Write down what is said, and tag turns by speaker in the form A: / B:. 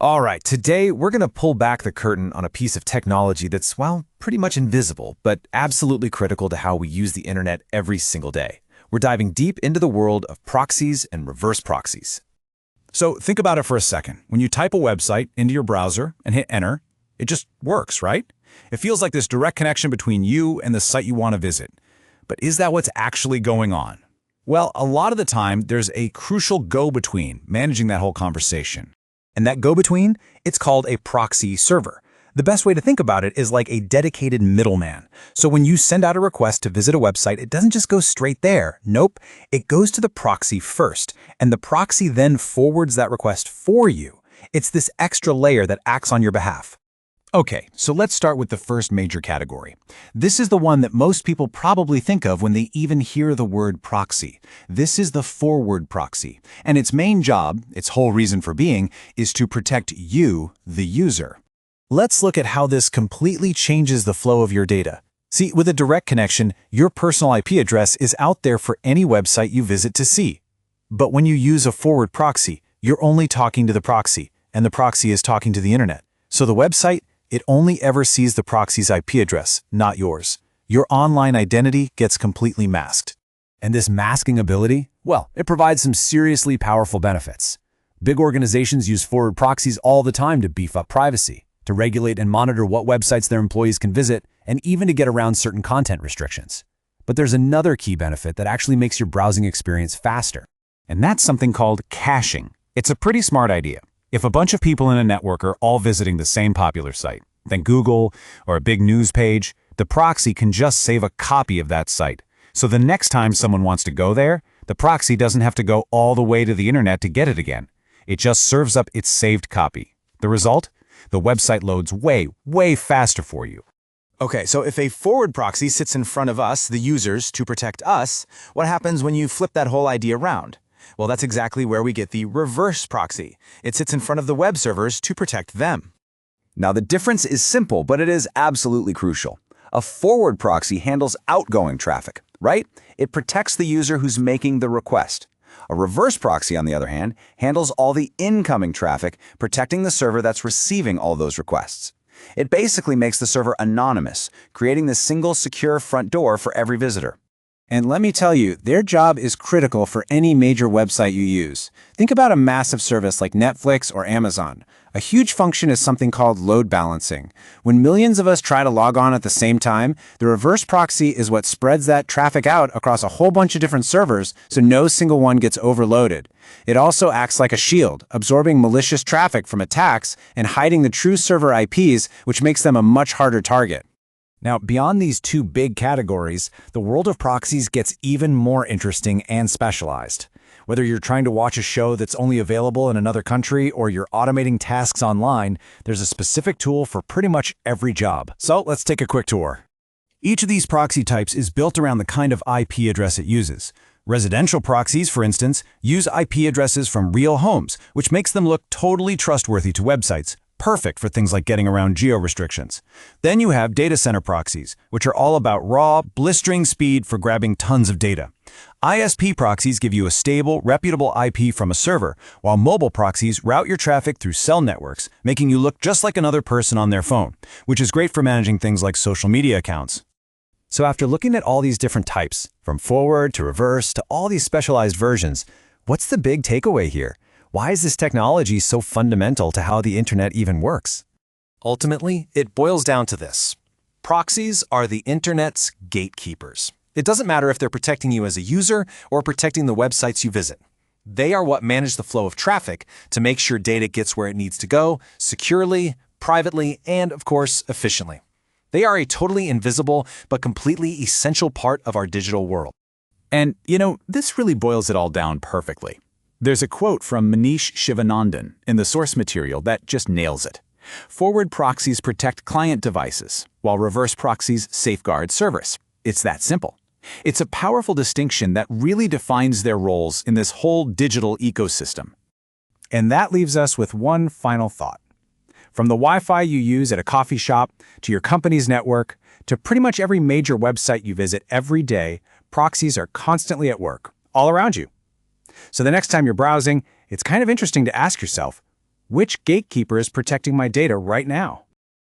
A: All right, today we're going to pull back the curtain on a piece of technology that's, well, pretty much invisible, but absolutely critical to how we use the internet every single day. We're diving deep into the world of proxies and reverse proxies.
B: So think about it for a second. When you type a website into your browser and hit enter, it just works, right? It feels like this direct connection between you and the site you want to visit. But is that what's actually going on? Well, a lot of the time, there's a crucial go-between managing that whole conversation. And that go-between, it's called a proxy server. The best way to think about it is like a dedicated middleman. So when you send out a request to visit a website, it doesn't just go straight there. Nope, it goes to the proxy first, and the proxy then forwards that request for you. It's this extra layer that acts on your behalf. Okay, so let's start with the first major category. This is the one that most people probably think of when they even hear the word proxy. This is the forward proxy, and its main job, its whole reason for being, is to protect you, the user. Let's look at how this completely changes the flow of your data. See, with a direct connection, your personal IP address is out there for any website you visit to see. But when you use a forward proxy, you're only talking to the proxy, and the proxy is talking to the internet. So the website, it only ever sees the proxy's IP address, not yours. Your online identity gets completely masked.
C: And this masking ability, well, it provides some seriously powerful benefits. Big organizations use forward proxies all the time to beef up privacy, to regulate and monitor what websites their employees can visit, and even to get around certain content restrictions. But there's another key benefit that actually makes your browsing experience faster.
B: And that's something called caching. It's a pretty smart idea. If a bunch of people in a network are all visiting the same popular site, then Google or a big news page, the proxy can just save a copy of that site. So the next time someone wants to go there, the proxy doesn't have to go all the way to the internet to get it again. It just serves up its saved copy. The result? The website loads way faster for you.
D: Okay, so if a forward proxy sits in front of us, the users, to protect us, what happens when you flip that whole idea around? Well, that's exactly where we get the reverse proxy. It sits in front of the web servers to protect them.
A: Now, the difference is simple, but it is absolutely crucial. A forward proxy handles outgoing traffic, right? It protects the user who's making the request. A reverse proxy, on the other hand, handles all the incoming traffic, protecting the server that's receiving all those requests. It basically makes the server anonymous, creating this single secure front door for every visitor.
E: And let me tell you, their job is critical for any major website you use. Think about a massive service like Netflix or Amazon. A huge function is something called load balancing. When millions of us try to log on at the same time, the reverse proxy is what spreads that traffic out across a whole bunch of different servers so no single one gets overloaded. It also acts like a shield, absorbing malicious traffic from attacks and hiding the true server IPs, which makes them a much harder target.
C: Now, beyond these two big categories, the world of proxies gets even more interesting and specialized. Whether you're trying to watch a show that's only available in another country or you're automating tasks online, there's a specific tool for pretty much every job. So let's take a quick tour. Each of these proxy types is built around the kind of IP address it uses. Residential proxies, for instance, use IP addresses from real homes, which makes them look totally trustworthy to websites. Perfect for things like getting around geo-restrictions. Then you have data center proxies, which are all about raw, blistering speed for grabbing tons of data. ISP proxies give you a stable, reputable IP from a server, while mobile proxies route your traffic through cell networks, making you look just like another person on their phone, which is great for managing things like social media accounts. So after looking at all these different types, from forward to reverse to all these specialized versions, what's the big takeaway here? Why is this technology so fundamental to how the internet even works?
A: Ultimately, it boils down to this. Proxies are the internet's gatekeepers. It doesn't matter if they're protecting you as a user or protecting the websites you visit. They are what manage the flow of traffic to make sure data gets where it needs to go, securely, privately, and, of course, efficiently. They are a totally invisible but completely essential part of our digital world.
B: And, this really boils it all down perfectly. There's a quote from Manish Shivanandan in the source material that just nails it. Forward proxies protect client devices, while reverse proxies safeguard servers. It's that simple. It's a powerful distinction that really defines their roles in this whole digital ecosystem.
E: And that leaves us with one final thought. From the Wi-Fi you use at a coffee shop, to your company's network, to pretty much every major website you visit every day, proxies are constantly at work, all around you. So the next time you're browsing, it's kind of interesting to ask yourself,
C: Which gatekeeper is protecting my data right now?